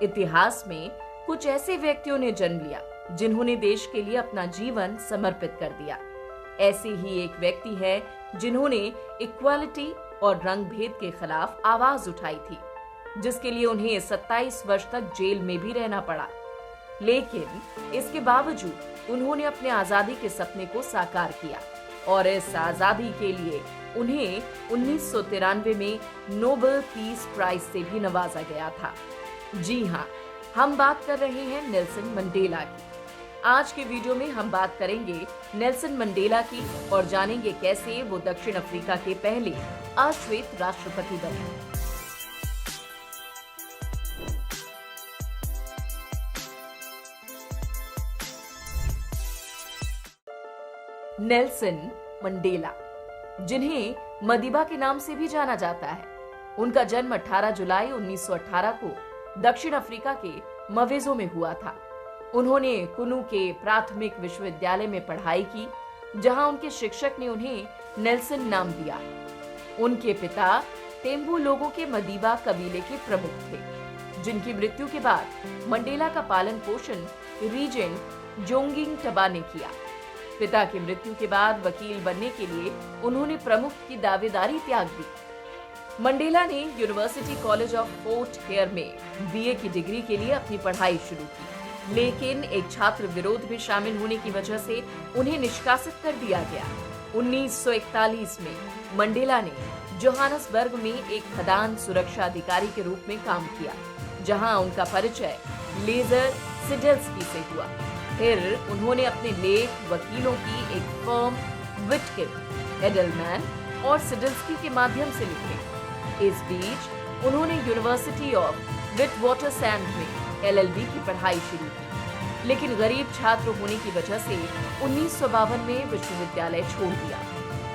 इतिहास में कुछ ऐसे व्यक्तियों ने जन्म लिया जिन्होंने देश के लिए अपना जीवन समर्पित कर दिया। ऐसे ही एक व्यक्ति है जिन्होंने इक्वालिटी और रंग भेद के खिलाफ आवाज उठाई थी, जिसके लिए उन्हें 27 वर्ष तक जेल में भी रहना पड़ा। लेकिन इसके बावजूद उन्होंने अपने आजादी के सपने को साकार किया और इस आजादी के लिए उन्हें 1993 में नोबेल पीस प्राइज से भी नवाजा गया था। जी हाँ, हम बात कर रहे हैं नेल्सन मंडेला की। आज के वीडियो में हम बात करेंगे नेल्सन मंडेला की और जानेंगे कैसे वो दक्षिण अफ्रीका के पहले अश्वेत राष्ट्रपति बने। नेल्सन मंडेला, जिन्हें मदीबा के नाम से भी जाना जाता है, उनका जन्म 18 जुलाई 1918 को दक्षिण अफ्रीका के मवेजो में हुआ था। उन्होंने कुनू के प्राथमिक विश्वविद्यालय में पढ़ाई की, जहां उनके शिक्षक ने उन्हें नेल्सन नाम दिया। उनके पिता तेम्बू लोगों के मदीबा कबीले के प्रमुख थे, जिनकी मृत्यु के बाद मंडेला का पालन पोषण रीजेंट जोंगिंग टबा ने किया। पिता की मृत्यु के बाद वकील बनने के लिए उन्होंने प्रमुख की दावेदारी त्याग दी। मंडेला ने University College of Fort Hare में बीए की डिग्री के लिए अपनी पढ़ाई शुरू की, लेकिन एक छात्र विरोध में शामिल होने की वजह से उन्हें निष्कासित कर दिया गया। 1941 में मंडेला ने जोहानसबर्ग में एक खदान सुरक्षा अधिकारी के रूप में काम किया, जहां उनका परिचय लेजर सिडल्स्की से हुआ। फिर उन्होंने अपने लेख वकीलों की एक फर्म विटकिन, एडलमैन और सिडल्स्की के माध्यम से लिखे। इस बीच उन्होंने यूनिवर्सिटी ऑफ विटवाटरसैंड में एलएलबी की पढ़ाई शुरू की, लेकिन गरीब छात्र होने की वजह से 1952 में विश्वविद्यालय छोड़ दिया।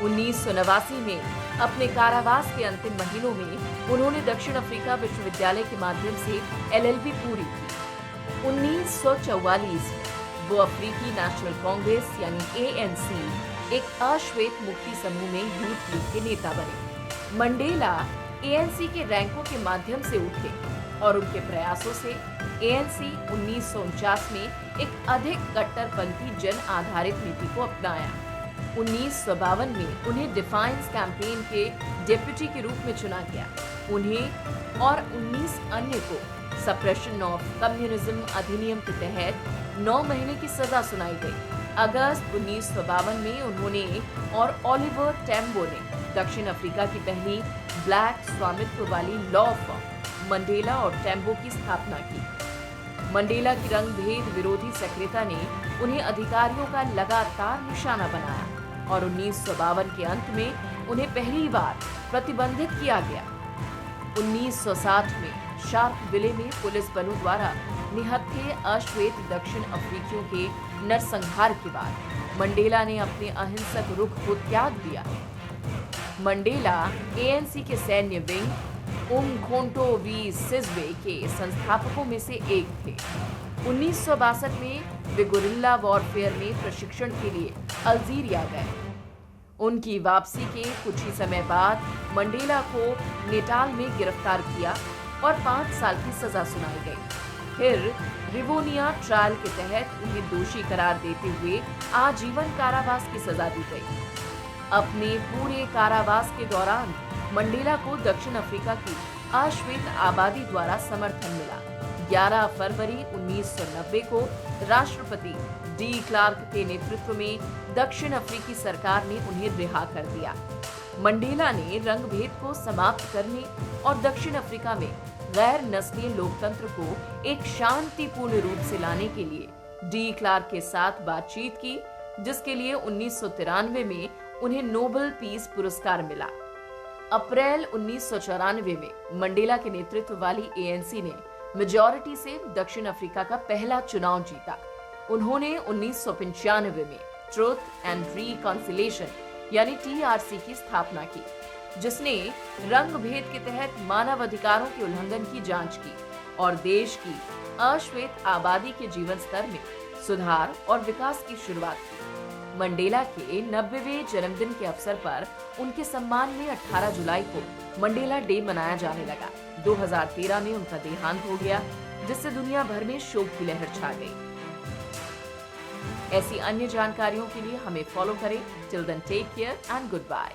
1989 में अपने कारावास के अंतिम महीनों में उन्होंने दक्षिण अफ्रीका विश्वविद्यालय के माध्यम से एलएलबी पूरी की। 1944 में वो अफ्रीकी नेशनल कांग्रेस यानी एएनसी, एक अश्वेत मुक्ति समूह में यूथ लीग के नेता बने। मंडेला एएनसी के रैंकों के माध्यम से उठे और उनके प्रयासों से एएनसी 1949 में एक अधिक कट्टरपंथी जन आधारित नीति को अपनाया। 1952 में उन्हें डिफाइंस कैंपेन के डेप्यूटी के रूप में चुना गया। उन्हें और 19 अन्य को सप्रेशन ऑफ कम्युनिज्म अधिनियम के तहत 9 महीने की सजा सुनाई गई। अगस्त 1952 में उन्होंने और ओलिवर टेम्बो ने दक्षिण अफ्रीका की पहली ब्लैक स्वामित्व वाली लॉ फर्म मंडेला और टेम्बो की स्थापना की। मंडेला की रंग भेद विरोधी सक्रियता ने उन्हें अधिकारियों का लगातार निशाना बनाया और 1952 के अंत में उन्हें पहली बार प्रतिबंधित किया गया। 1960 में शार्पविले में पुलिस बलों द्वारा निहत्थे अश्वेत दक्षिण अफ्रीकियों के नरसंहार के बाद मंडेला ने अपने अहिंसक रुख को त्याग दिया। मंडेला एएनसी के सैन्य विंग उमखोंटो वी सिजवे के संस्थापकों में से एक थे। 1962 में वे गुरिल्ला वॉरफेयर में प्रशिक्षण के लिए अल्जीरिया गए। उनकी वापसी के कुछ ही समय बाद मंडेला को नेटाल में गिरफ्तार किया और 5 साल की सजा सुनाई गई। फिर रिवोनिया ट्रायल के तहत उन्हें दोषी करार देते हुए आजीवन कारावास की सजा दी गई। अपने पूरे कारावास के दौरान मंडेला को दक्षिण अफ्रीका की अश्वेत आबादी द्वारा समर्थन मिला। 11 फरवरी 1990 को राष्ट्रपति डी क्लार्क के नेतृत्व में दक्षिण अफ्रीकी सरकार ने उन्हें रिहा कर दिया। मंडेला ने रंग भेद को समाप्त करने और दक्षिण अफ्रीका में गैर नस्लीय लोकतंत्र को एक शांतिपूर्ण रूप से लाने के लिए डी क्लार्क के साथ बातचीत की, जिसके लिए 1993 में उन्हें नोबेल पीस पुरस्कार मिला। अप्रैल 1994 में मंडेला के नेतृत्व वाली एएनसी ने मेजॉरिटी से दक्षिण अफ्रीका का पहला चुनाव जीता। उन्होंने 1995 में ट्रुथ एंड रिकॉन्सिलेशन यानी टीआरसी की स्थापना की, जिसने रंग भेद के तहत मानव अधिकारों के उल्लंघन की जांच की और देश की अश्वेत आबादी के जीवन स्तर में सुधार और विकास की शुरुआत की। मंडेला के 90वें जन्मदिन के अवसर पर उनके सम्मान में 18 जुलाई को मंडेला डे मनाया जाने लगा। 2013 में उनका देहांत हो गया। जिससे दुनिया भर में शोक की लहर छा गई। ऐसी अन्य जानकारियों के लिए हमें फॉलो करें। Till then take care and good bye.